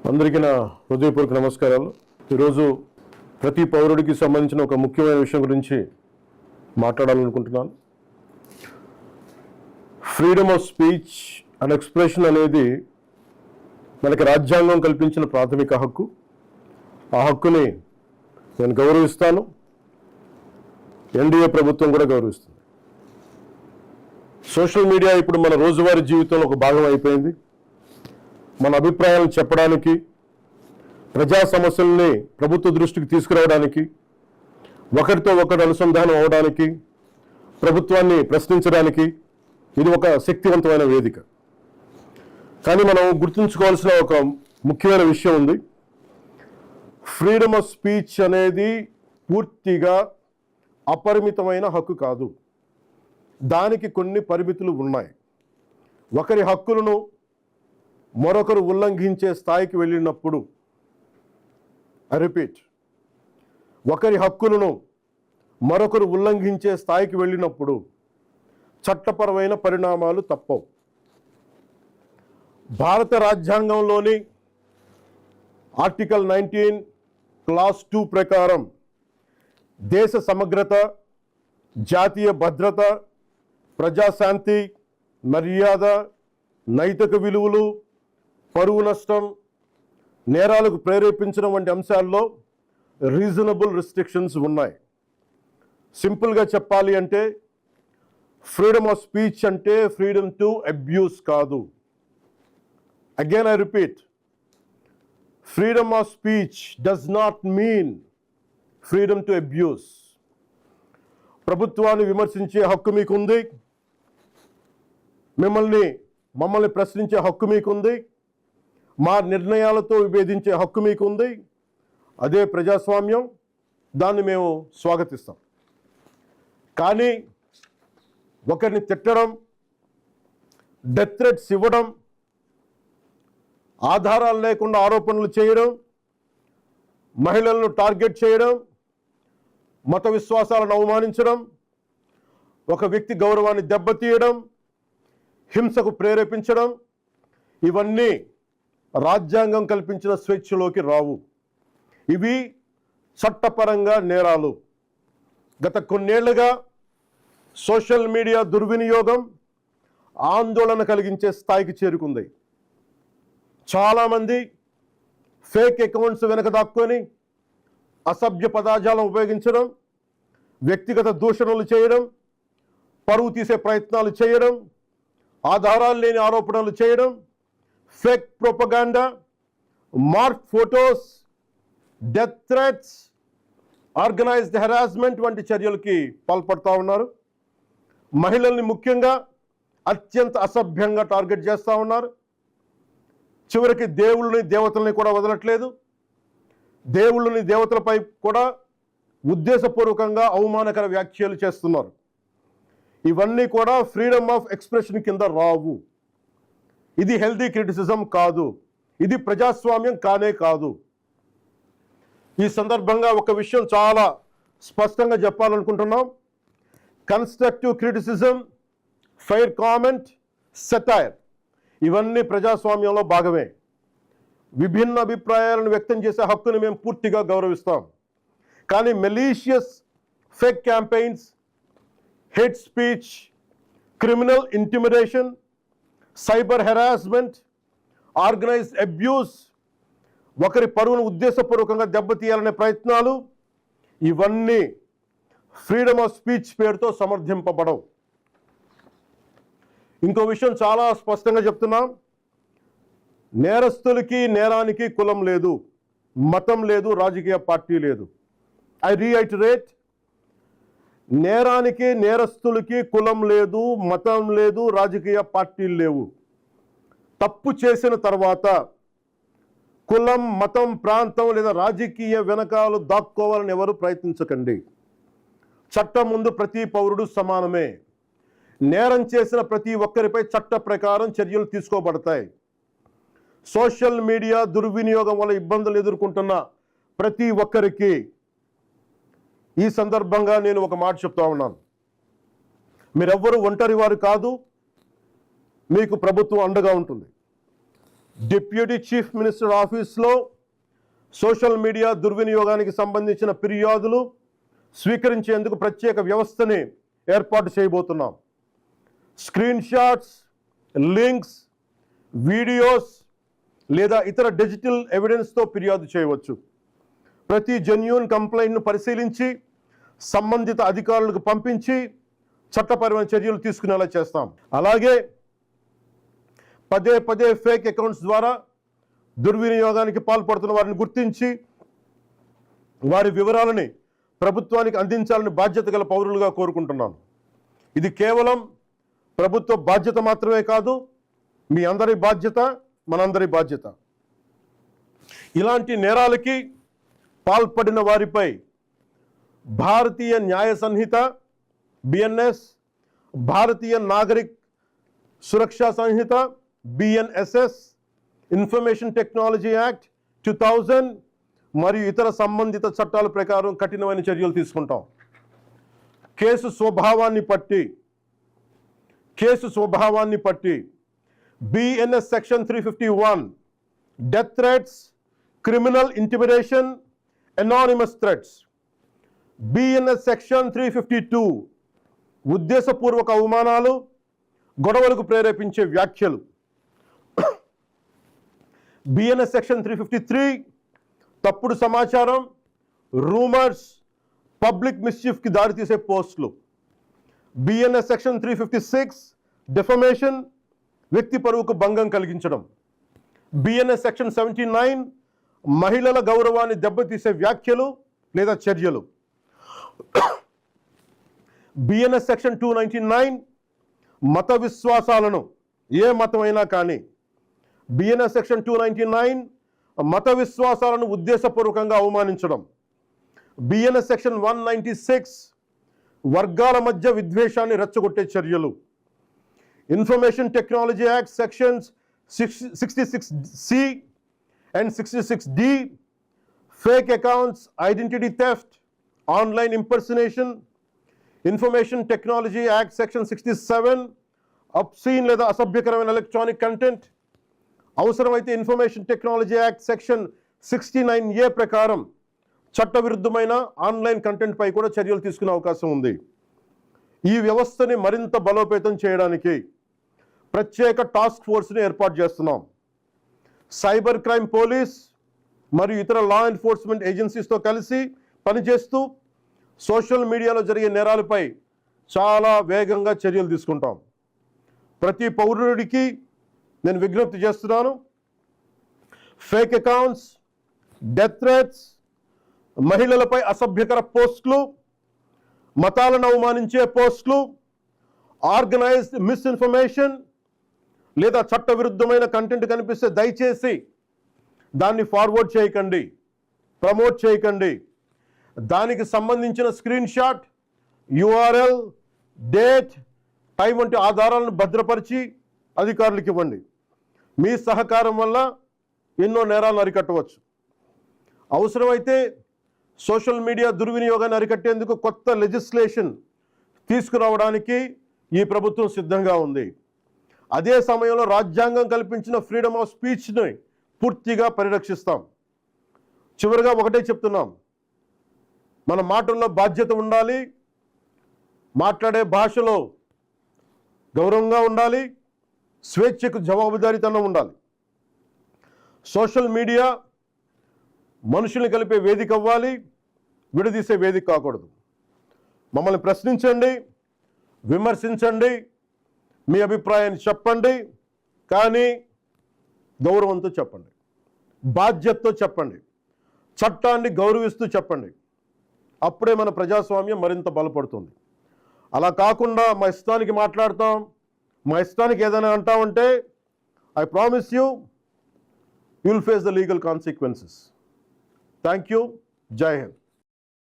అందరికీ నా హృదయపూర్వక నమస్కారాలు. ఈరోజు ప్రతి పౌరుడికి సంబంధించిన ఒక ముఖ్యమైన విషయం గురించి మాట్లాడాలనుకుంటున్నాను. Freedom of speech and expression అనేది మనకి రాజ్యాంగం కల్పించిన ప్రాథమిక హక్కు. ఆ హక్కుని నేను గౌరవిస్తాను. ఎన్డీఏ ప్రభుత్వం కూడా గౌరవిస్తుంది. సోషల్ మీడియా ఇప్పుడు మన రోజువారీ జీవితంలో ఒక భాగం అయిపోయింది. మన అభిప్రాయాలను చెప్పడానికి, ప్రజా సమస్యల్ని ప్రభుత్వ దృష్టికి తీసుకురావడానికి, ఒకరితో ఒకరు అనుసంధానం అవడానికి, ప్రభుత్వాన్ని ప్రశ్నించడానికి ఇది ఒక శక్తివంతమైన వేదిక. కానీ మనం గుర్తుంచుకోవాల్సిన ఒక ముఖ్యమైన విషయం ఉంది. ఫ్రీడమ్ ఆఫ్ స్పీచ్ అనేది పూర్తిగా అపరిమితమైన హక్కు కాదు. దానికి కొన్ని పరిమితులు ఉన్నాయి. ఒకరి హక్కులను మరొకరు ఉల్లంఘించే స్థాయికి వెళ్ళినప్పుడు, రిపీట్, ఒకరి హక్కులను మరొకరు ఉల్లంఘించే స్థాయికి వెళ్ళినప్పుడు చట్టపరమైన పరిణామాలు తప్పవు. భారత రాజ్యాంగంలోని ఆర్టికల్ 19 క్లాస్ 2 ప్రకారం దేశ సమగ్రత, జాతీయ భద్రత, ప్రజాశాంతి, మర్యాద, నైతిక విలువలు, పరువు నష్టం, నేరాలకు ప్రేరేపించడం వంటి అంశాల్లో రీజనబుల్ రిస్ట్రిక్షన్స్ ఉన్నాయి. సింపుల్గా చెప్పాలి అంటే ఫ్రీడమ్ ఆఫ్ స్పీచ్ అంటే ఫ్రీడమ్ టు అబ్యూస్ కాదు. Again I repeat, freedom of speech does not mean freedom to abuse. ప్రభుత్వాన్ని విమర్శించే హక్కు మీకుంది. మమ్మల్ని ప్రశ్నించే హక్కు మీకుంది. మా నిర్ణయాలతో విభేదించే హక్కు మీకుంది. అదే ప్రజాస్వామ్యం. దాన్ని మేము స్వాగతిస్తాం. కానీ ఒకరిని తిట్టడం, డెత్ థ్రెట్స్ ఇవ్వడం, ఆధారాలు లేకుండా ఆరోపణలు చేయడం, మహిళలను టార్గెట్ చేయడం, మత విశ్వాసాలను అవమానించడం, ఒక వ్యక్తి గౌరవాన్ని దెబ్బతీయడం, హింసకు ప్రేరేపించడం, ఇవన్నీ రాజ్యాంగం కల్పించిన స్వేచ్ఛలోకి రావు. ఇవి చట్టపరంగా నేరాలు. గత కొన్నేళ్లుగా సోషల్ మీడియా దుర్వినియోగం ఆందోళన కలిగించే స్థాయికి చేరుకుంది. చాలామంది ఫేక్ అకౌంట్స్ వెనక దాక్కొని అసభ్య పదజాలం ఉపయోగించడం, వ్యక్తిగత దూషణలు చేయడం, పరువు తీసే ప్రయత్నాలు చేయడం, ఆధారాలు లేని ఆరోపణలు చేయడం, fake propaganda, mark photos, death threats, organised harassment వంటి చర్యలకి పాల్పడుతూ ఉన్నారు. మహిళల్ని ముఖ్యంగా అత్యంత అసభ్యంగా టార్గెట్ చేస్తూ ఉన్నారు. చివరికి దేవుళ్ళని, దేవతల్ని కూడా వదలట్లేదు. దేవుళ్ళని, దేవతలపై కూడా ఉద్దేశపూర్వకంగా అవమానకర వ్యాఖ్యలు చేస్తున్నారు. ఇవన్నీ కూడా ఫ్రీడమ్ ఆఫ్ ఎక్స్ప్రెషన్ కింద రావు. ఇది హెల్దీ క్రిటిసిజం కాదు. ఇది ప్రజాస్వామ్యం కానే కాదు. ఈ సందర్భంగా ఒక విషయం చాలా స్పష్టంగా చెప్పాలనుకుంటున్నాం. Constructive criticism, fair comment, satire ఇవన్నీ ప్రజాస్వామ్యంలో భాగమే. విభిన్న అభిప్రాయాలను వ్యక్తం చేసే హక్కుని మేము పూర్తిగా గౌరవిస్తాం. కానీ malicious fake campaigns, hate speech, criminal intimidation, cyber harassment, organised abuse, ఒకరి పరువును ఉద్దేశపూర్వకంగా దెబ్బతీయాలనే ప్రయత్నాలు, ఇవన్నీ ఫ్రీడమ్ ఆఫ్ స్పీచ్ పేరుతో సమర్థింపబడవు. ఇంకో విషయం చాలా స్పష్టంగా చెప్తున్నాం. నేరస్తులకి, నేరానికి కులం లేదు, మతం లేదు, రాజకీయ పార్టీ లేదు. ఐ రీఐటరేట్, నేరానికి, నేరస్తులకి కులం లేదు, మతం లేదు, రాజకీయ పార్టీలు లేవు. తప్పు చేసిన తర్వాత కులం, మతం, ప్రాంతం లేదా రాజకీయ వెనకాలు దాక్కోవాలని ఎవరు ప్రయత్నించకండి. చట్టం ముందు ప్రతి పౌరుడు సమానమే. నేరం చేసిన ప్రతి ఒక్కరిపై చట్ట ప్రకారం చర్యలు తీసుకోబడతాయి. సోషల్ మీడియా దుర్వినియోగం వల్ల ఇబ్బందులు ఎదుర్కొంటున్న ప్రతి ఒక్కరికి ఈ సందర్భంగా నేను ఒక మాట చెప్తా ఉన్నాను. మీరెవ్వరూ ఒంటరి వారు కాదు. మీకు ప్రభుత్వం అండగా ఉంటుంది. డిప్యూటీ చీఫ్ మినిస్టర్ ఆఫీస్లో సోషల్ మీడియా దుర్వినియోగానికి సంబంధించిన ఫిర్యాదులు స్వీకరించేందుకు ప్రత్యేక వ్యవస్థని ఏర్పాటు చేయబోతున్నాం. స్క్రీన్ షాట్స్, లింక్స్, వీడియోస్ లేదా ఇతర డిజిటల్ ఎవిడెన్స్తో ఫిర్యాదు చేయవచ్చు. ప్రతి జెన్యూన్ కంప్లైంట్ను పరిశీలించి సంబంధిత అధికారులకు పంపించి చట్టపరమైన చర్యలు తీసుకునేలా చేస్తాం. అలాగే పదే పదే ఫేక్ అకౌంట్స్ ద్వారా దుర్వినియోగానికి పాల్పడుతున్న వారిని గుర్తించి వారి వివరాలని ప్రభుత్వానికి అందించాలని బాధ్యత గల పౌరులుగా కోరుకుంటున్నాను. ఇది కేవలం ప్రభుత్వ బాధ్యత మాత్రమే కాదు, మీ అందరి బాధ్యత, మనందరి బాధ్యత. ఇలాంటి నేరాలకి పాల్పడిన వారిపై భారతీయ న్యాయ సంహిత BNS, భారతీయ నాగరిక్ సురక్షా సంహిత BNSS, ఇన్ఫర్మేషన్ టెక్నాలజీ యాక్ట్ 2000 మరియు ఇతర సంబంధిత చట్టాల ప్రకారం కఠినమైన చర్యలు తీసుకుంటాం. కేసు స్వభావాన్ని బట్టి BNS section 351 death threats, criminal intimidation, anonymous threats. BNS section 352 ఉద్దేశపూర్వక అవమానాలు, గొడవలకు ప్రేరేపించే వ్యాఖ్యలు. BNS సెక్షన్ 353 తప్పుడు సమాచారం, రూమర్స్, పబ్లిక్ మిస్చీఫ్కి దారితీసే పోస్టులు. BNS సెక్షన్ 356 డిఫమేషన్, వ్యక్తి పరువుకు భంగం కలిగించడం. BNS సెక్షన్ 79 మహిళల గౌరవాన్ని దెబ్బతీసే వ్యాఖ్యలు లేదా చర్యలు. BNS సెక్షన్ 299 మత విశ్వాసాలను, ఏ మతమైనా కానీ, BNS సెక్షన్ 299 మత విశ్వాసాలను ఉద్దేశపూర్వకంగా అవమానించడం. BNS సెక్షన్ 196 వర్గాల మధ్య విద్వేషాన్ని రెచ్చగొట్టే చర్యలు. Information technology act sections 66C and 66D fake accounts, identity theft, online impersonation. Information technology act section 67 obscene లేదా అసభ్యకరమైన ఎలక్ట్రానిక్ కంటెంట్. అవసరమైతే information technology act section 69A ప్రకారం చట్టవిరుద్ధమైన ఆన్లైన్ కంటెంట్ పై కూడా చర్యలు తీసుకునే అవకాశం ఉంది. ఈ వ్యవస్థని మరింత బలోపేతం చేయడానికి ప్రత్యేక టాస్క్ ఫోర్స్ని ఏర్పాటు చేస్తున్నాం. సైబర్ క్రైమ్ పోలీస్ మరియు ఇతర లా ఎన్ఫోర్స్మెంట్ ఏజెన్సీస్తో కలిసి పనిచేస్తూ సోషల్ మీడియాలో జరిగే నేరాలపై చాలా వేగంగా చర్యలు తీసుకుంటాం. ప్రతి పౌరుడికి నేను విజ్ఞప్తి చేస్తున్నాను, ఫేక్ అకౌంట్స్, డెత్ థ్రెట్స్, మహిళలపై అసభ్యకర పోస్టులు, మతాలను అవమానించే పోస్టులు, ఆర్గనైజ్డ్ మిస్ఇన్ఫర్మేషన్ లేదా చట్టవిరుద్ధమైన కంటెంట్ కనిపిస్తే దయచేసి దాన్ని ఫార్వర్డ్ చేయకండి, ప్రమోట్ చేయకండి. దానికి సంబంధించిన screen shot, URL, date, time వంటి ఆధారాలను భద్రపరిచి అధికారులకు ఇవ్వండి. మీ సహకారం వల్ల ఎన్నో నేరాలను అరికట్టవచ్చు. అవసరమైతే సోషల్ మీడియా దుర్వినియోగాన్ని అరికట్టేందుకు కొత్త లెజిస్లేషన్ తీసుకురావడానికి ఈ ప్రభుత్వం సిద్ధంగా ఉంది. అదే సమయంలో రాజ్యాంగం కల్పించిన ఫ్రీడమ్ ఆఫ్ స్పీచ్ని పూర్తిగా పరిరక్షిస్తాం. చివరిగా ఒకటే చెప్తున్నాం, మన మాటల్లో బాధ్యత ఉండాలి, మాట్లాడే భాషలో గౌరవంగా ఉండాలి, స్వేచ్ఛకు జవాబుదారీతనం ఉండాలి. సోషల్ మీడియా మనుషుల్ని కలిపే వేదిక అవ్వాలి, విడదీసే వేదిక కాకూడదు. మమ్మల్ని ప్రశ్నించండి, విమర్శించండి, మీ అభిప్రాయాన్ని చెప్పండి, కానీ గౌరవంతో చెప్పండి, బాధ్యతతో చెప్పండి, చట్టాన్ని గౌరవిస్తూ చెప్పండి. అప్పుడే మన ప్రజాస్వామ్యం మరింత బలపడుతుంది. అలా కాకుండా మా ఇష్టానికి మాట్లాడతాం, మా ఇష్టానికి ఏదైనా అంటామంటే I promise you will face the legal consequences. Thank you. జై హింద్.